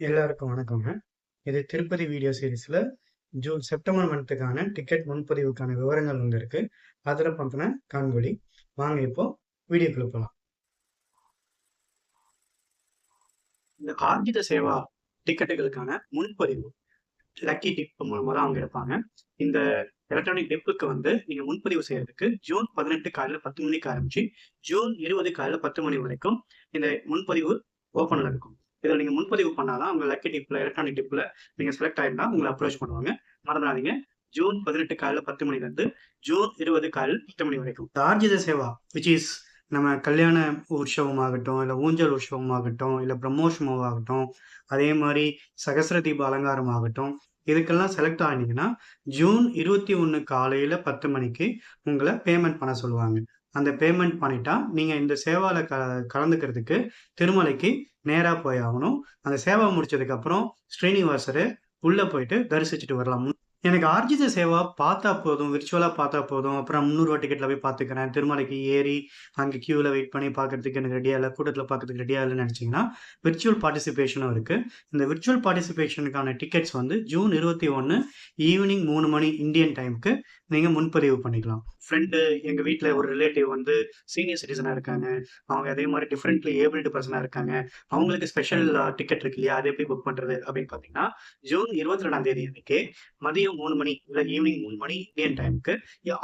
எல்லாருக்கும் வணக்கங்க. இது திருப்பதி வீடியோ சீரிஸ்ல செப்டம்பர் மந்த்துக்கான டிக்கெட் முன்பதிவுக்கான விவரங்கள் இருக்கு. அதுல பத்தின காணொளி. வாங்க இப்போ வீடியோக்குள்ள போலாம். இந்த ஆர்ஜித சேவா டிக்கெட்டுகளுக்கான முன்பதிவு லக்கி டிப் மூலமா தான் அவங்க எடுப்பாங்க. இந்த எலக்ட்ரானிக் டிப்புக்கு நீங்க முன்பதிவு செய்யறதுக்கு ஜூன் 18 காலையில 10 மணிக்கு ஆரம்பிச்சு ஜூன் 20 காலையில 10 மணி வரைக்கும் இந்த முன்பதிவு ஓப்பன்ல இருக்கும். இதில் நீங்க முன்பதிவு பண்ணாதான் உங்க லக்கி டிப்ல எலக்ட்ரானிக் டிப்ல நீங்க செலக்ட் ஆயிருந்தா உங்களை அப்ரோச் பண்ணுவாங்க. மறந்துடாதீங்க. ஜூன் 18 காலையில 10 மணில இருந்து ஜூன் 20 காலையில் 10 மணி வரைக்கும். ஆர்ஜித சேவா விச் இஸ் நம்ம கல்யாண உற்சவமாகட்டும், இல்லை ஊஞ்சல் உற்சவமாகட்டும், இல்லை பிரம்மோற்சவம் ஆகட்டும், அதே மாதிரி சகஸ்ர தீப அலங்காரம் ஆகட்டும், இதுக்கெல்லாம் செலக்ட் ஆனீங்கன்னா ஜூன் 21 காலையில 10 மணிக்கு உங்களை பேமெண்ட் பண்ண சொல்லுவாங்க. அந்த பேமெண்ட் பண்ணிட்டா நீங்க இந்த சேவால கலந்துக்கிறதுக்கு திருமலைக்கு நேரா போய் ஆகணும். அந்த சேவா முடிச்சதுக்கு அப்புறம் ஸ்ரீனிவாசரை உள்ள போயிட்டு தரிசிச்சுட்டு வரலாம். எனக்கு ஆர்ஜித சேவா பார்த்தா போதும், விர்ச்சுவலா பார்த்தா போதும், அப்புறம் 300 டிக்கெட்ல போய் பார்த்துக்கிறேன், திருமலைக்கு ஏறி அங்கே கியூவில் வெயிட் பண்ணி பார்க்கறதுக்கு எனக்கு ரெடியாக இல்லை, கூட்டத்தில் பார்க்கறதுக்கு ரெடியாக இல்லைன்னு நினச்சிங்கன்னா விர்ச்சுவல் பார்ட்டிசிபேஷனும் இருக்குது. இந்த விர்ச்சுவல் பார்ட்டிசிபேஷனுக்கான டிக்கெட்ஸ் ஜூன் 21 ஈவினிங் 3 மணி இந்தியன் டைமுக்கு நீங்கள் முன்பதிவு பண்ணிக்கலாம். ஃப்ரெண்டு, எங்கள் வீட்டில் ஒரு ரிலேட்டிவ் சீனியர் சிட்டிசனாக இருக்காங்க, அவங்க அதே மாதிரி டிஃப்ரெண்ட்லி ஏபிள்டு பர்சனாக இருக்காங்க, அவங்களுக்கு ஸ்பெஷல் டிக்கெட் இருக்கு இல்லையா, அதை எப்படி புக் பண்ணுறது அப்படின்னு பார்த்தீங்கன்னா ஜூன் 22ஆம் தேதி அன்னைக்கு மதியம் 3 மணி இல்லை ஈவினிங் 3 மணி இந்தியன் டைமுக்கு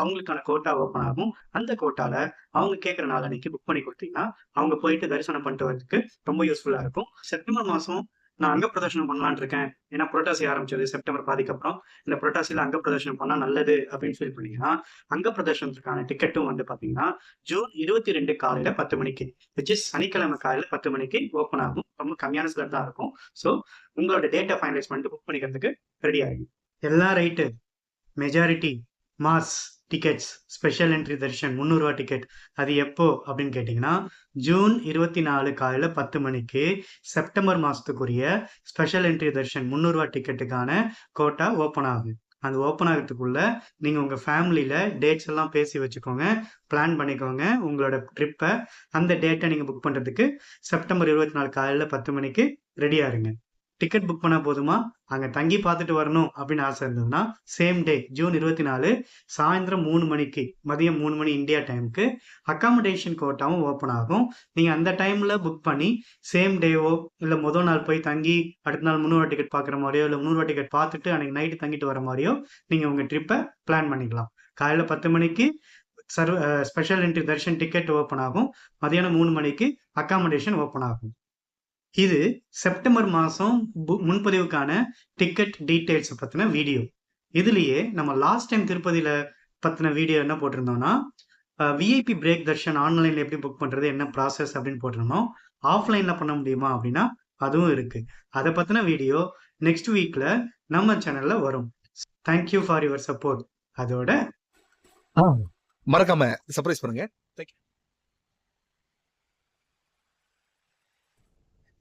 அவங்களுக்கான கோட்டா ஓப்பன் ஆகும். அந்த கோட்டால அவங்க கேட்குற நாள் அன்னைக்கு புக் பண்ணி கொடுத்தீங்கன்னா அவங்க போயிட்டு தரிசனம் பண்ணிட்டு வரதுக்கு ரொம்ப யூஸ்ஃபுல்லாக இருக்கும். செப்டம்பர் மாதம் நான் அங்க பிரதர்ஷனம் பண்ணலான்னு இருக்கேன், ஏன்னா புரட்டாசி ஆரம்பிச்சது செப்டம்பர் பாதிக்கு அப்புறம். இந்த புரட்டாசியில் அங்க பிரதர்ஷனம் பண்ணா நல்லது அப்படின்னு ஃபீல் பண்ணீங்கன்னா அங்க பிரதர்ஷனத்துக்கான டிக்கெட்டும் பார்த்தீங்கன்னா ஜூன் 22 காலையில 10 மணிக்கு, விச் இஸ் சனிக்கிழமை காலையில 10 மணிக்கு ஓப்பன் ஆகும். ரொம்ப கம்மியான ஸ்லாட் தான் இருக்கும். ஸோ உங்களோட டேட்டா ஃபைனலைஸ் பண்ணிட்டு புக் பண்ணிக்கிறதுக்கு ரெடி ஆகும். எல்லாம் right. Majority mass tickets special entry darshan 300 ticket அது எப்போ அப்படின்னு கேட்டிங்கன்னா ஜூன் 24 காலையில் 10 மணிக்கு செப்டம்பர் மாதத்துக்குரிய ஸ்பெஷல் என்ட்ரி தர்ஷன் 300 டிக்கெட்டுக்கான கோட்டா ஓப்பன் ஆகுது. அந்த ஓப்பன் ஆகிறதுக்குள்ள நீங்கள் உங்கள் ஃபேமிலியில் டேட்ஸ் எல்லாம் பேசி வச்சுக்கோங்க, பிளான் பண்ணிக்கோங்க உங்களோட ட்ரிப்பை. அந்த டேட்டை நீங்கள் புக் பண்ணுறதுக்கு செப்டம்பர் 24 காலையில் 10 மணிக்கு ரெடியாக இருங்க. டிக்கெட் புக் பண்ணால் போதுமா? அங்கே தங்கி பார்த்துட்டு வரணும் அப்படின்னு ஆசை இருந்ததுன்னா சேம் டே ஜூன் 24 சாயந்தரம் 3 மணிக்கு, மதியம் 3 மணி இந்தியா டைமுக்கு அக்காமடேஷன் கோட்டாவும் ஓப்பன் ஆகும். நீங்கள் அந்த டைமில் புக் பண்ணி சேம் டேவோ இல்லை முதல் நாள் போய் தங்கி அடுத்த நாள் 300 டிக்கெட் பார்க்குற மாதிரியோ இல்லை 300 டிக்கெட் பார்த்துட்டு அன்றைக்கி நைட்டு தங்கிட்டு வர மாதிரியோ நீங்கள் உங்கள் ட்ரிப்பை பிளான் பண்ணிக்கலாம். காலையில் 10 மணிக்கு special entry Darshan ticket open ஆகும். மதியானம் 3 மணிக்கு அக்காமடேஷன் ஓப்பன் ஆகும். இது செப்டம்பர் மாதம் முன்பதிவுக்கான டிக்கெட் டீட்டெயில்ஸ் பற்றின வீடியோ. இதுலேயே நம்ம லாஸ்ட் டைம் திருப்பதியில் பற்றின வீடியோ என்ன போட்டிருந்தோம்னா விஐபி பிரேக் தர்ஷன் ஆன்லைனில் எப்படி புக் பண்ணுறது, என்ன ப்ராசஸ் அப்படின்னு போட்டிருந்தோம். ஆஃப்லைனில் பண்ண முடியுமா அப்படின்னா அதுவும் இருக்குது. அதை பற்றின வீடியோ நெக்ஸ்ட் வீக்கில் நம்ம சேனலில் வரும். Thank you for your support. அதோட மறக்காம சர்ப்ரைஸ் பண்ணுங்க.